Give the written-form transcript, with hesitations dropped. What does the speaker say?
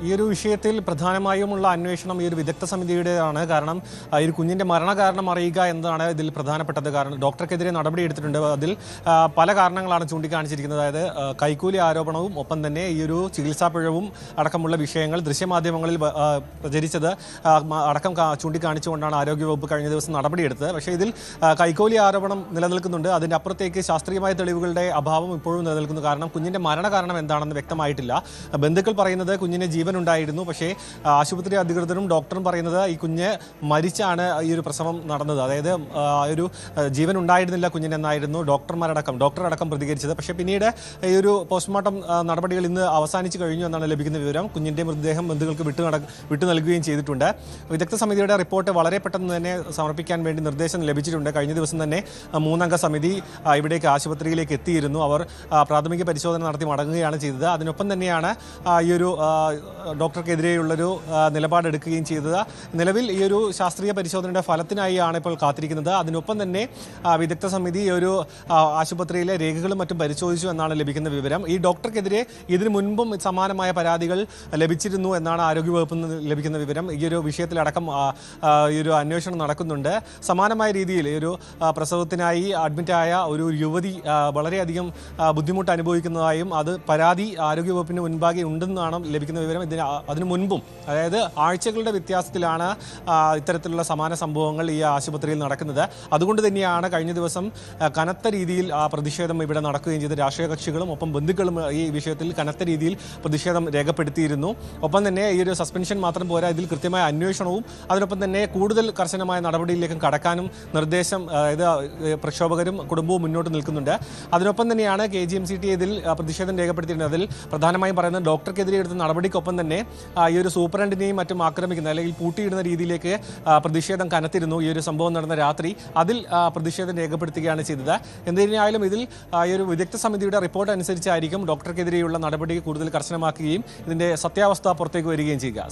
ഈ ഒരു വിഷയത്തിൽ പ്രധാനമായുമുള്ള അന്വേഷണം ഈ ഒരു വിദഗ്ധ സമിതിയുടേതാണ്. കാരണം ഈ കുഞ്ഞിൻ്റെ മരണകാരണം അറിയുക എന്നതാണ് ഇതിൽ പ്രധാനപ്പെട്ടത്. കാരണം ഡോക്ടർക്കെതിരെ നടപടി എടുത്തിട്ടുണ്ട്. അതിൽ പല കാരണങ്ങളാണ് ചൂണ്ടിക്കാണിച്ചിരിക്കുന്നത്. അതായത് കൈക്കൂലി ആരോപണവും ഒപ്പം തന്നെ ഈ ഒരു ചികിത്സാ പിഴവും അടക്കമുള്ള വിഷയങ്ങൾ ദൃശ്യമാധ്യമങ്ങളിൽ പ്രചരിച്ചത് അടക്കം ചൂണ്ടിക്കാണിച്ചുകൊണ്ടാണ് ആരോഗ്യവകുപ്പ് കഴിഞ്ഞ ദിവസം നടപടിയെടുത്തത്. പക്ഷേ ഇതിൽ കൈക്കൂലി ആരോപണം നിലനിൽക്കുന്നുണ്ട്. അതിൻ്റെ അപ്പുറത്തേക്ക് ശാസ്ത്രീയമായ തെളിവുകളുടെ അഭാവം ഇപ്പോഴും നിലനിൽക്കുന്നു. കാരണം കുഞ്ഞിൻ്റെ മരണകാരണം എന്താണെന്ന് വ്യക്തമായിട്ടില്ല. ബന്ധുക്കൾ പറയുന്നത് കുഞ്ഞിന് ജീവൻ ഉണ്ടായിരുന്നു. പക്ഷേ ആശുപത്രി അധികൃതരും ഡോക്ടറും പറയുന്നത് ഈ കുഞ്ഞ് മരിച്ചാണ് ഈ ഒരു പ്രസവം നടന്നത്. അതായത് ഒരു ജീവൻ ഉണ്ടായിരുന്നില്ല കുഞ്ഞിനെന്നായിരുന്നു ഡോക്ടറടക്കം പ്രതികരിച്ചത്. പക്ഷേ പിന്നീട് ഈ ഒരു പോസ്റ്റ്മോർട്ടം നടപടികൾ ഇന്ന് അവസാനിച്ചു കഴിഞ്ഞു എന്നാണ് ലഭിക്കുന്ന വിവരം. കുഞ്ഞിൻ്റെ മൃതദേഹം ബന്ധുക്കൾക്ക് വിട്ടു നൽകുകയും ചെയ്തിട്ടുണ്ട്. വിദഗ്ധ സമിതിയുടെ റിപ്പോർട്ട് വളരെ പെട്ടെന്ന് തന്നെ സമർപ്പിക്കാൻ വേണ്ടി നിർദ്ദേശം ലഭിച്ചിട്ടുണ്ട്. കഴിഞ്ഞ ദിവസം തന്നെ 3 അംഗ സമിതി ഇവിടേക്ക് ആശുപത്രിയിലേക്ക് എത്തിയിരുന്നു. അവർ പ്രാഥമിക പരിശോധന നടത്തി മടങ്ങുകയാണ് ചെയ്തത്. അതിനൊപ്പം തന്നെയാണ് ഈ ഒരു ഡോക്ടർക്കെതിരെയുള്ളൊരു നിലപാടെടുക്കുകയും ചെയ്തത്. നിലവിൽ ഈ ഒരു ശാസ്ത്രീയ പരിശോധനയുടെ ഫലത്തിനായാണ് ഇപ്പോൾ കാത്തിരിക്കുന്നത്. അതിനൊപ്പം തന്നെ വിദഗ്ധ സമിതി ഈ ഒരു ആശുപത്രിയിലെ രേഖകളും മറ്റും പരിശോധിച്ചു എന്നാണ് ലഭിക്കുന്ന വിവരം. ഈ ഡോക്ടർക്കെതിരെ ഇതിനു മുൻപും സമാനമായ പരാതികൾ ലഭിച്ചിരുന്നു എന്നാണ് ആരോഗ്യവകുപ്പിൽ നിന്ന് ലഭിക്കുന്ന വിവരം. ഈ ഒരു വിഷയത്തിലടക്കം ഈ ഒരു അന്വേഷണം നടക്കുന്നുണ്ട്. സമാനമായ രീതിയിൽ ഈ ഒരു പ്രസവത്തിനായി അഡ്മിറ്റായ ഒരു യുവതി വളരെയധികം ബുദ്ധിമുട്ട് അനുഭവിക്കുന്നതായും അത് പരാതി ആരോഗ്യവകുപ്പിന് മുൻപാകെ ഉണ്ടെന്നാണ് ലഭിക്കുന്ന വിവരം. അതിനു മുൻപും അതായത് ആഴ്ചകളുടെ വ്യത്യാസത്തിലാണ് ഇത്തരത്തിലുള്ള സമാന സംഭവങ്ങൾ ഈ ആശുപത്രിയിൽ നടക്കുന്നത്. അതുകൊണ്ട് തന്നെയാണ് കഴിഞ്ഞ ദിവസം കനത്ത രീതിയിൽ പ്രതിഷേധം ഇവിടെ നടക്കുകയും ചെയ്ത് രാഷ്ട്രീയ കക്ഷികളും ഒപ്പം ബന്ധുക്കളും ഈ വിഷയത്തിൽ കനത്ത രീതിയിൽ പ്രതിഷേധം രേഖപ്പെടുത്തിയിരുന്നു. ഒപ്പം തന്നെ ഈ ഒരു സസ്പെൻഷൻ മാത്രം പോരാ, ഇതിൽ കൃത്യമായ അന്വേഷണവും അതിനൊപ്പം തന്നെ കൂടുതൽ കർശനമായ നടപടിയിലേക്കും കടക്കാനും നിർദ്ദേശം പ്രക്ഷോഭകരും കുടുംബവും മുന്നോട്ട് നിൽക്കുന്നുണ്ട്. അതിനൊപ്പം തന്നെയാണ് KGMCT ഇതിൽ പ്രതിഷേധം രേഖപ്പെടുത്തിയിരുന്നത്. അതിൽ പ്രധാനമായും പറയുന്നത് ഡോക്ടർക്കെതിരെ എടുത്ത നടപടിക്കൊപ്പം തന്നെ ഈ ഒരു സൂപ്രണ്ടിനെയും മറ്റും ആക്രമിക്കുന്ന അല്ലെങ്കിൽ പൂട്ടിയിടുന്ന രീതിയിലേക്ക് പ്രതിഷേധം കനത്തിരുന്നു. ഈ ഒരു സംഭവം നടന്ന രാത്രി അതിൽ പ്രതിഷേധം രേഖപ്പെടുത്തുകയാണ് ചെയ്തത്. എന്തിനായാലും ഇതിൽ ഈ ഒരു വിദഗ്ധ സമിതിയുടെ റിപ്പോർട്ട് അനുസരിച്ചായിരിക്കും ഡോക്ടർക്കെതിരെയുള്ള നടപടി കൂടുതൽ കർശനമാക്കുകയും ഇതിൻ്റെ സത്യാവസ്ഥ പുറത്തേക്ക് വരികയും ചെയ്യുക.